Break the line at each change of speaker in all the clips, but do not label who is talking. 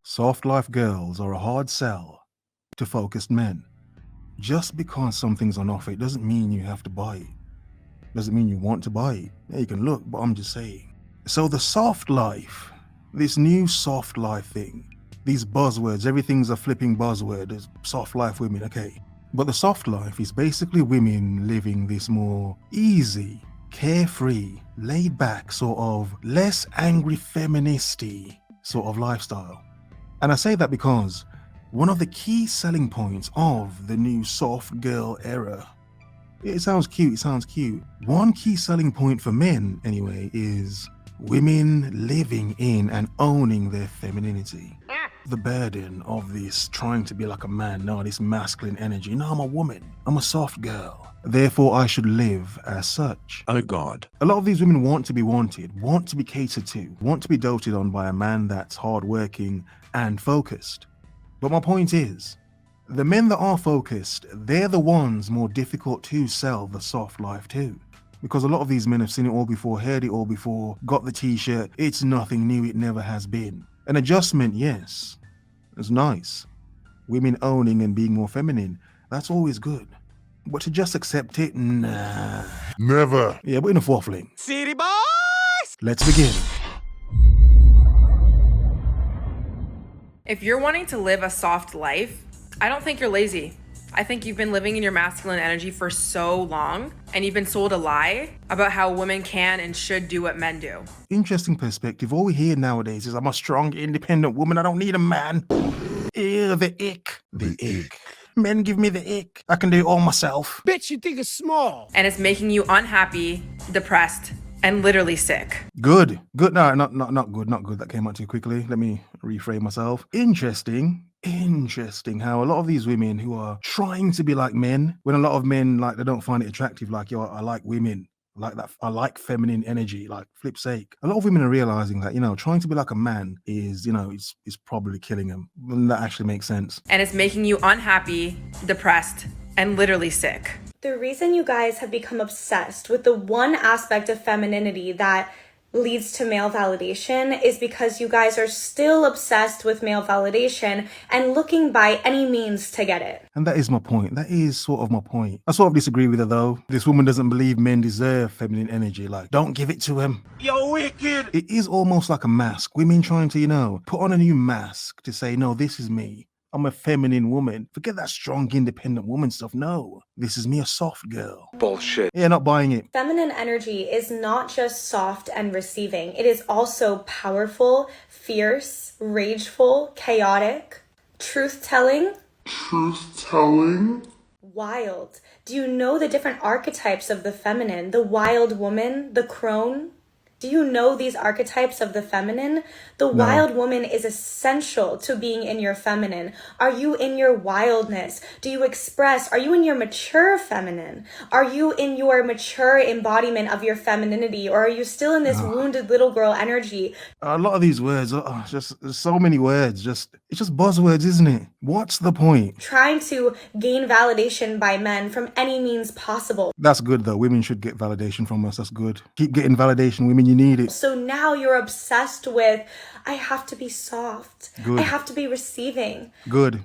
Soft life girls are a hard sell to focused men. Just because something's on offer, it doesn't mean you have to buy it. Doesn't mean you want to buy it. Yeah, you can look, but I'm just saying. So the soft life, this new soft life thing, these buzzwords, everything's a flipping buzzword. There's soft life women, okay. But the soft life is basically women living this more easy, carefree, laid back, sort of less angry feministy sort of lifestyle. And I say that because one of the key selling points of the new soft girl era, it sounds cute, One key selling point for men, anyway, is women living in and owning their femininity. The burden of this trying to be like a man, no, this masculine energy. No, I'm a woman. I'm a soft girl. Therefore, I should live as such.
Oh God.
A lot of these women want to be wanted, want to be catered to, want to be doted on by a man that's hardworking and focused. But my point is, the men that are focused, they're the ones more difficult to sell the soft life to. Because a lot of these men have seen it all before, heard it all before, got the t-shirt, it's nothing new, it never has been. An adjustment, yes, it's nice. Women owning and being more feminine, that's always good. But to just accept it, nah.
Never.
Yeah, but enough waffling.
City boys!
Let's begin.
If you're wanting to live a soft life, I don't think you're lazy. I think you've been living in your masculine energy for so long, and you've been sold a lie about how women can and should do what men do.
Interesting perspective. All we hear nowadays is I'm a strong, independent woman. I don't need a man. Ew, the ick. The ick. Men give me the ick. I can do it all myself.
Bitch, you think it's small.
And it's making you unhappy, depressed, and literally sick.
Good. Good. No, not good. Not good. That came out too quickly. Let me reframe myself. Interesting how a lot of these women who are trying to be like men, when a lot of men, like, they don't find it attractive, like, yo, I like women, like that, I like feminine energy, like, flip sake. A lot of women are realizing that, trying to be like a man is, is probably killing them. And that actually makes sense.
And it's making you unhappy, depressed, and literally sick.
The reason you guys have become obsessed with the one aspect of femininity that leads to male validation is because you guys are still obsessed with male validation and looking by any means to get it.
And that is my point. That is sort of my point. I sort of disagree with her though. This woman doesn't believe men deserve feminine energy. Like, don't give it to him.
Yo, wicked!
It is almost like a mask. Women trying to, put on a new mask to say, no, this is me. I'm a feminine woman. Forget that strong, independent woman stuff. No, this is me, a soft girl.
Bullshit.
Yeah, not buying it.
Feminine energy is not just soft and receiving. It is also powerful, fierce, rageful, chaotic, truth-telling, wild. Do you know the different archetypes of the feminine? The wild woman, the crone? Do you know these archetypes of the feminine? The wild woman is essential to being in your feminine. Are you in your wildness? Do you express? Are you in your mature feminine? Are you in your mature embodiment of your femininity? Or are you still in this wounded little girl energy?
A lot of these words, there's so many words. It's just buzzwords, isn't it? What's the point?
Trying to gain validation by men from any means possible.
That's good though. Women should get validation from us. That's good. Keep getting validation, women. You need it.
So now you're obsessed with, I have to be soft.
Good.
I have to be receiving.
Good.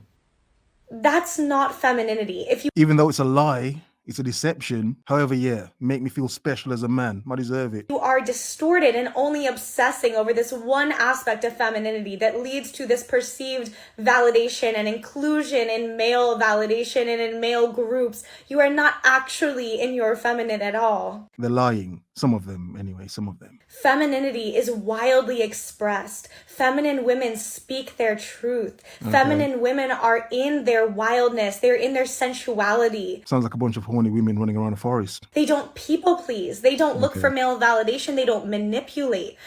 That's not femininity.
Even though it's a lie, it's a deception. However, yeah, make me feel special as a man. I deserve it.
You are distorted and only obsessing over this one aspect of femininity that leads to this perceived validation and inclusion in male validation and in male groups. You are not actually in your feminine at all.
They're lying. Some of them, anyway, some of them.
Femininity is wildly expressed. Feminine women speak their truth. Okay. Feminine women are in their wildness. They're in their sensuality.
Sounds like a bunch of horny women running around a forest.
They don't people please. They don't look for male validation. They don't manipulate.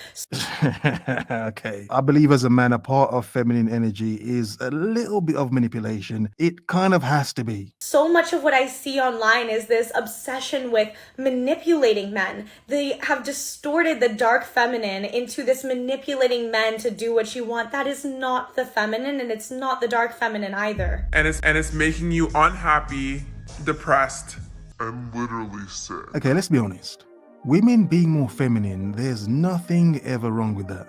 Okay. I believe as a man, a part of feminine energy is a little bit of manipulation. It kind of has to be.
So much of what I see online is this obsession with manipulating men. They have distorted the dark feminine into this manipulating men to do what you want. That is not the feminine, and it's not the dark feminine either.
And it's making you unhappy, depressed,
and literally sick.
Okay, let's be honest. Women being more feminine, there's nothing ever wrong with that.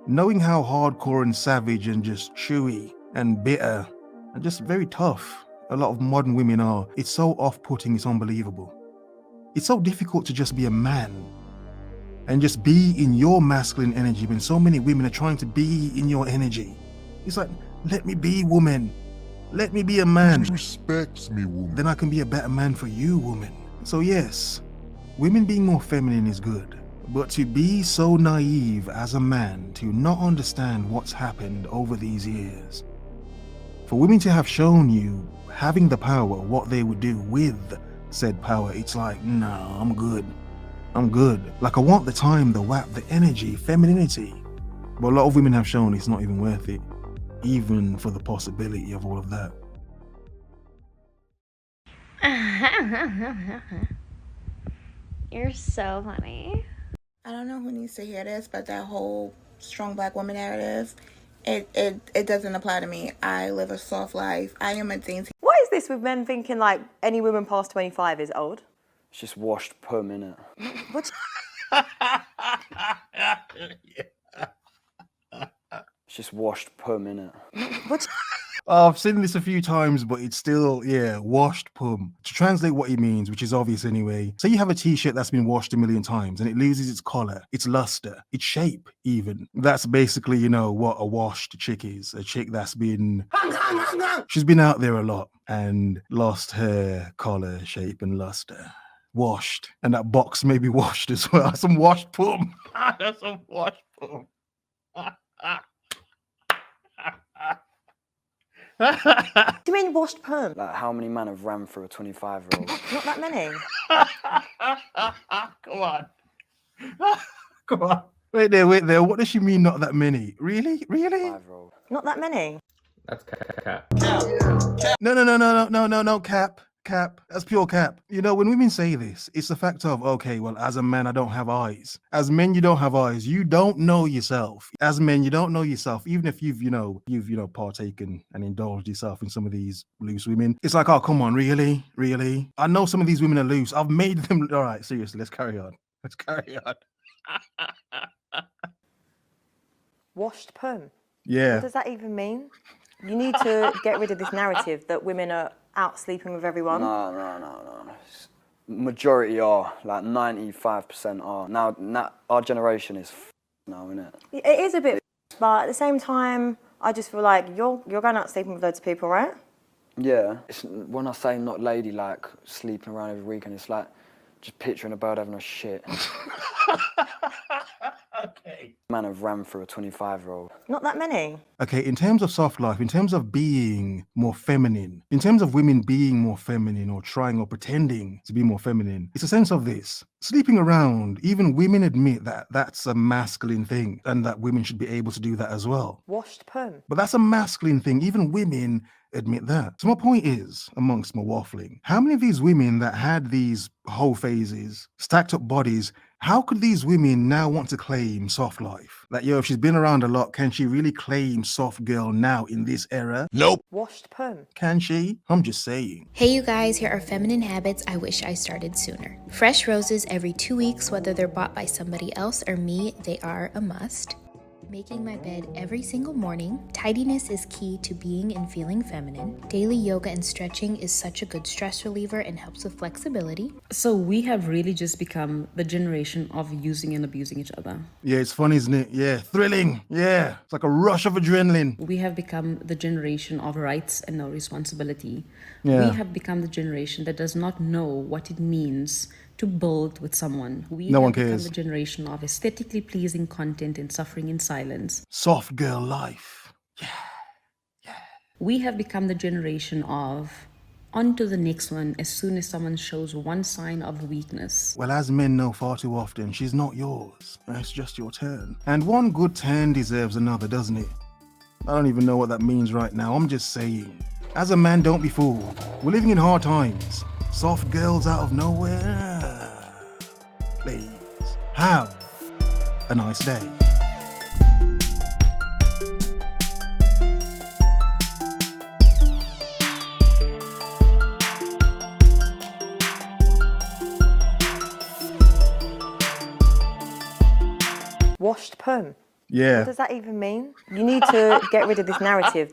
Knowing how hardcore and savage and just chewy and bitter and just very tough a lot of modern women are, it's so off-putting, it's unbelievable. It's so difficult to just be a man and just be in your masculine energy when so many women are trying to be in your energy. It's like, let me be, woman. Let me be a man.
Respects me, woman.
Then I can be a better man for you, woman. So yes, women being more feminine is good. But to be so naive as a man to not understand what's happened over these years, for women to have shown you having the power, what they would do with said power, it's like, nah, I'm good. I'm good. Like, I want the time, the whap, the energy, femininity. But a lot of women have shown it's not even worth it, even for the possibility of all of that.
You're so funny.
I don't know who needs to hear this, but that whole strong black woman narrative, it doesn't apply to me. I live a soft life. I am a dainty.
What is this with men thinking like any woman past 25 is old?
It's just washed pum, innit?
What?
It's just washed pum, innit?
What?
I've seen this a few times, but it's still, yeah, washed pum. To translate what he means, which is obvious anyway, say you have a t-shirt that's been washed a million times and it loses its color, its luster, its shape even. That's basically, you know, what a washed chick is. A chick that's been, she's been out there a lot and lost her color, shape and luster. Washed. And that box may be washed as well. That's some washed pum. That's some washed pum.
Do you mean washed perm?
Like, how many men have ran through a 25-year-old?
Not that many.
Come on. Come on. Wait there. What does she mean, not that many? Really? Really?
5-year-old.
Not that many.
That's cap.
No, cap. That's pure cap. You know, when women say this, it's the fact of, okay, well, as a man, I don't have eyes. As men, you don't have eyes. You don't know yourself. As men, you don't know yourself. Even if you've partaken and indulged yourself in some of these loose women. It's like, oh, come on, really? Really? I know some of these women are loose. I've made them. All right, seriously, let's carry on.
Washed perm.
Yeah.
What does that even mean? You need to get rid of this narrative that women are out sleeping with everyone.
No. Majority are, like 95% are. Now our generation is now, innit?
It is a bit, but at the same time, I just feel like you're going out sleeping with loads of people, right?
Yeah. When I say not ladylike, sleeping around every weekend, it's like just picturing a bird having a shit.
Okay.
Man have ran through a 25-year-old.
Not that many.
Okay, in terms of soft life, in terms of being more feminine, in terms of women being more feminine or trying or pretending to be more feminine, it's a sense of this. Sleeping around, even women admit that that's a masculine thing and that women should be able to do that as well.
Washed perm.
But that's a masculine thing. Even women admit that. So my point is, amongst my waffling, how many of these women that had these whole phases, stacked up bodies, how could these women now want to claim soft life? Like, yo, if she's been around a lot, can she really claim soft girl now in this era?
Nope.
Washed perm.
Can she? I'm just saying.
Hey you guys, here are feminine habits I wish I started sooner. Fresh roses every 2 weeks, whether they're bought by somebody else or me, they are a must. Making my bed every single morning. Tidiness is key to being and feeling feminine. Daily yoga and stretching is such a good stress reliever and helps with flexibility.
So we have really just become the generation of using and abusing each other.
Yeah, it's fun, isn't it? Yeah, thrilling. Yeah, it's like a rush of adrenaline.
We have become the generation of rights and no responsibility.
Yeah.
We have become the generation that does not know what it means to build with someone. We
No
have
one
become
cares.
the generation of aesthetically pleasing content and suffering in silence.
Soft girl life.
We have become the generation of on to the next one as soon as someone shows one sign of weakness.
Well, as men know far too often, she's not yours. It's just your turn. And one good turn deserves another, doesn't it? I don't even know what that means right now. I'm just saying. As a man, don't be fooled. We're living in hard times. Soft girls out of nowhere. Please, have a nice day.
Washed perm.
Yeah.
What does that even mean? You need to get rid of this narrative